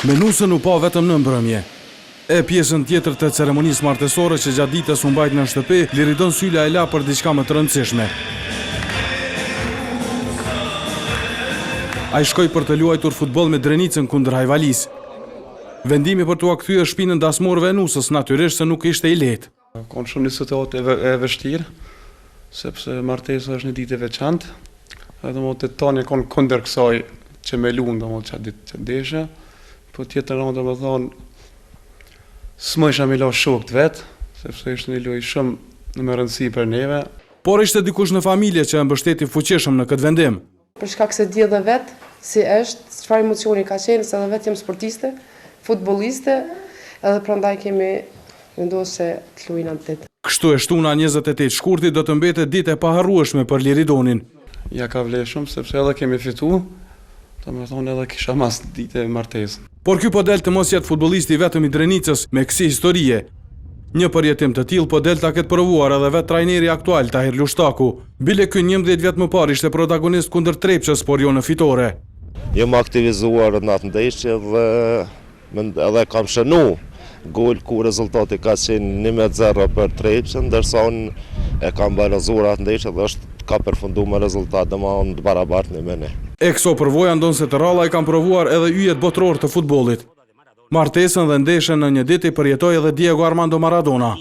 Menusën u pa vetëm në mbrëmje. E pjesën tjetër të ceremonisë martesore që gjatë ditës u mbajt në shtëpi, Liridon Sylla e la për diçka më të rëndësishme. Ai shkoi për të luajtur futboll me Drenicën kundër Hajvalis. Vendimi për t'u kthyer shpinën dasmorëve Nusës natyrisht se nuk ishte i lehtë. Ka shumë një situatë e vështirë, sepse martesa është një ditë e veçantë. Edhe më të tani kanë kundër kësaj që me lunë, domethënë çfarë ditë që ndeshja, po tjetër domethënë s'më isha me la shokët vetë, sepse ishte një lojë shumë me rëndësi për neve. Por ishte dikush në familje që e mbështeti fuqishëm në këtë vendim. Për shkak se di edhe vetë si është, çfarë emocioni ka qenë, se edhe vetë jam sportiste, futbolliste, edhe prandaj kemi vendosur se të luajmë në ditë. Kështu e shtuna 28 shkurtit do të mbetet ditë e paharrueshme për Liridonin. Ja ka vlerë shumë sepse edhe kemi fituar, domethënë edhe kisha mas ditë martesë. Por ky po del të mos jetë futbollisti vetëm i Drenicës me kësi historie. Një përjetim të tillë po del ta ketë provuar edhe vetë trajneri aktual Tahir Lushtaku. Bile ky 11 vjet më parë ishte protagonist kundër Trepçës, por jo në fitore. Jam aktivizuar në atë ndeshje dhe edhe kam shënu gol ku rezultati ka qenë 1-0 për Trepçën, ndërsa unë e kam barazuar atë ndeshje dhe ka përfunduar me rezultat domosdoshmë të barabartë me ne. E këso përvoja ndonë se të ralla i kam provuar edhe yjet botëror të futbollit. Martesën dhe ndeshjen në një ditë i përjetoi edhe Diego Armando Maradona.